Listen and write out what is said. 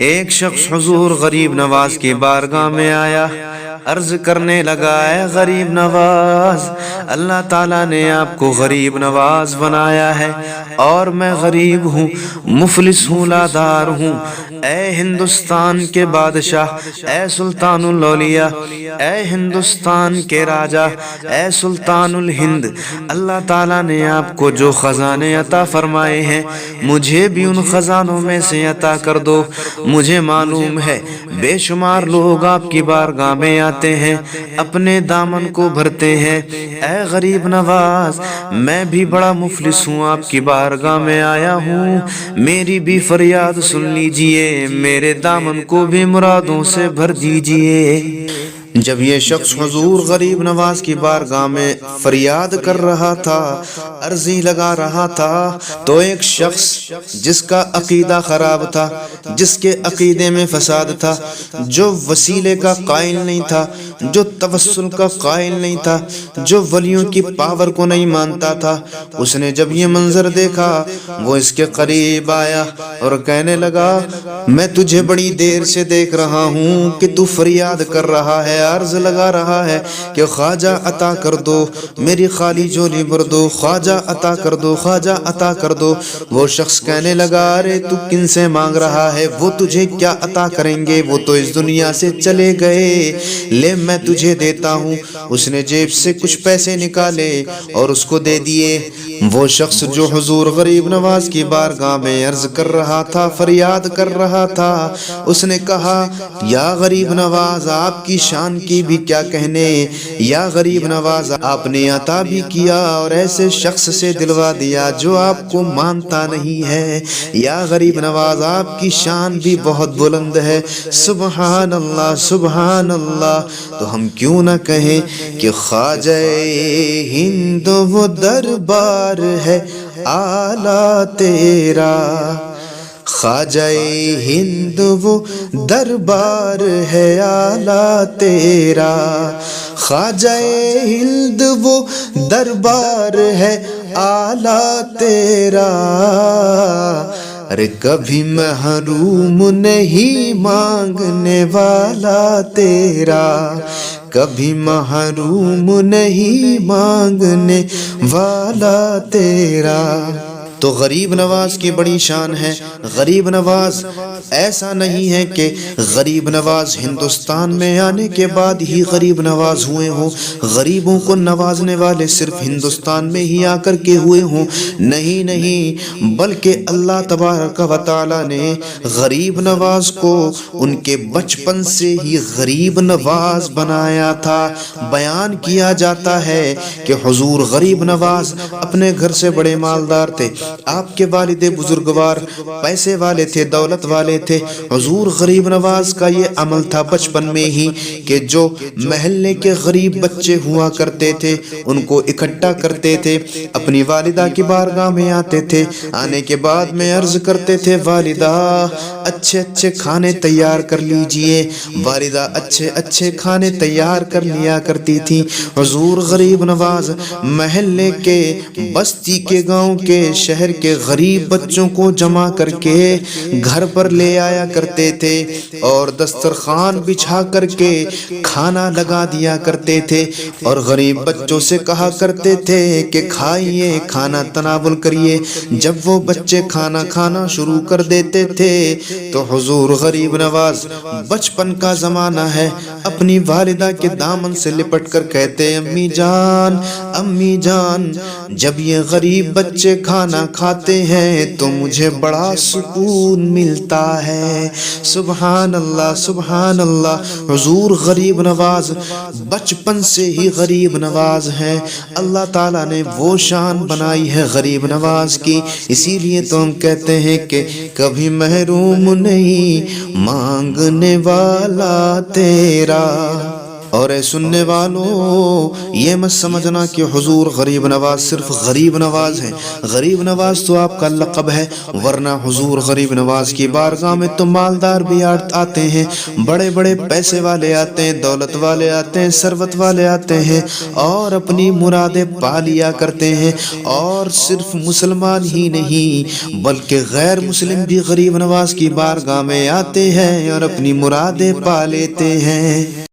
ایک شخص حضور غریب نواز کی بارگاہ میں آیا، عرض کرنے لگا، اے غریب نواز، اللہ تعالیٰ نے آپ کو غریب نواز بنایا ہے اور میں غریب ہوں، مفلس ہوں، لادار ہوں۔ اے ہندوستان کے بادشاہ، اے سلطان الاولیاء، اے ہندوستان کے راجا، اے سلطان الہند، اللہ تعالیٰ نے آپ کو جو خزانے عطا فرمائے ہیں مجھے بھی ان خزانوں میں سے عطا کر دو۔ مجھے معلوم ہے بے شمار لوگ آپ کی بارگاہ میں آتے ہیں، اپنے دامن کو بھرتے ہیں۔ اے غریب نواز، میں بھی بڑا مفلس ہوں، آپ کی بارگاہ میں آیا ہوں، میری بھی فریاد سن لیجئے، میرے دامن کو بھی مرادوں سے بھر دیجئے۔ جب یہ شخص حضور غریب نواز کی بارگاہ میں فریاد کر رہا تھا، عرضی لگا رہا تھا، تو ایک شخص جس کا عقیدہ خراب تھا، جس کے عقیدے میں فساد تھا، جو وسیلے کا قائل نہیں تھا، جو توسل کا قائل نہیں تھا، جو ولیوں کی پاور کو نہیں مانتا تھا، اس نے جب یہ منظر دیکھا وہ اس کے قریب آیا اور کہنے لگا، میں تجھے بڑی دیر سے دیکھ رہا ہوں کہ تو فریاد کر رہا ہے، عرض لگا رہا ہے کہ خواجہ عطا کر دو، میری خالی جھولی بھر دو، خواجہ عطا کر دو، خواجہ عطا کر دو۔ وہ شخص کہنے لگا، ارے تو کن سے مانگ رہا ہے؟ وہ تجھے کیا عطا کریں گے؟ وہ تو اس دنیا سے چلے گئے، لے میں تجھے دیتا ہوں۔ اس نے جیب سے کچھ پیسے نکالے اور اس کو دے دیے۔ وہ شخص جو حضور غریب نواز کی بارگاہ میں عرض کر رہا تھا، فریاد کر رہا تھا، اس نے کہا، یا غریب نواز، آپ کی شان کی بھی کیا کہنے، یا غریب نواز، آپ نے عطا بھی کیا اور ایسے شخص سے دلوا دیا جو آپ کو مانتا نہیں ہے، یا غریب نواز، آپ کی شان بھی بہت بلند ہے، سبحان اللہ، سبحان اللہ۔ تو ہم کیوں نہ کہیں کہ خواجہ ہند وہ دربار ہے اعلیٰ تیرا، خواجہ ہند وہ دربار ہے اعلیٰ تیرا، خواجہ ہند وہ دربار ہے اعلیٰ تیرا، ارے کبھی محروم نہیں مانگنے والا تیرا، کبھی محروم نہیں مانگنے والا تیرا۔ تو غریب نواز کی بڑی شان ہے۔ غریب نواز ایسا نہیں ہے کہ غریب نواز ہندوستان میں آنے کے بعد ہی غریب نواز ہوئے ہوں، غریبوں کو نوازنے والے صرف ہندوستان میں ہی آ کر کے ہوئے ہوں، نہیں نہیں، بلکہ اللہ تبارک و تعالی نے غریب نواز کو ان کے بچپن سے ہی غریب نواز بنایا تھا۔ بیان کیا جاتا ہے کہ حضور غریب نواز اپنے گھر سے بڑے مالدار تھے، آپ کے والد بزرگوار پیسے والے تھے، دولت والے تھے۔ حضور غریب نواز کا یہ عمل تھا بچپن میں ہی کہ جو محلے کے غریب بچے ہوا کرتے تھے ان کو اکٹھا کرتے تھے، اپنی والدہ کی بارگاہ میں آتے تھے، آنے کے بعد میں عرض کرتے تھے، والدہ اچھے اچھے کھانے تیار کر لیجئے۔ والدہ اچھے اچھے کھانے تیار کر لیا کرتی تھی۔ حضور غریب نواز محلے کے، بستی کے، گاؤں کے، شہر کے غریب بچوں کو جمع کر کے گھر پر لے آیا کرتے تھے اور دسترخوان بچھا کر کے کھانا لگا دیا کرتے تھے اور غریب بچوں سے کہا کرتے تھے کہ کھائیے، کھانا تناول کریے۔ جب وہ بچے کھانا کھانا شروع کر دیتے تھے تو حضور غریب نواز، بچپن کا زمانہ ہے، اپنی والدہ کے دامن سے لپٹ کر کہتے، امی جان، امی جان، جب یہ غریب بچے کھانا کھاتے ہیں تو مجھے بڑا سکون ملتا ہے۔ سبحان اللہ، سبحان اللہ۔ حضور غریب نواز بچپن سے ہی غریب نواز ہیں۔ اللہ تعالیٰ نے وہ شان بنائی ہے غریب نواز کی، اسی لیے تو ہم کہتے ہیں کہ کبھی محروم نہیں مانگنے والا تیرا۔ اور اے سننے والوں، یہ مت سمجھنا کہ حضور غریب نواز صرف غریب نواز ہیں، غریب نواز تو آپ کا لقب ہے، ورنہ حضور غریب نواز کی بارگاہ میں تو مالدار بھی آتے ہیں، بڑے بڑے پیسے والے آتے ہیں، دولت والے آتے ہیں، ثروت والے آتے ہیں اور اپنی مرادیں پا لیا کرتے ہیں۔ اور صرف مسلمان ہی نہیں بلکہ غیر مسلم بھی غریب نواز کی بارگاہ میں آتے ہیں اور اپنی مرادیں پا لیتے ہیں۔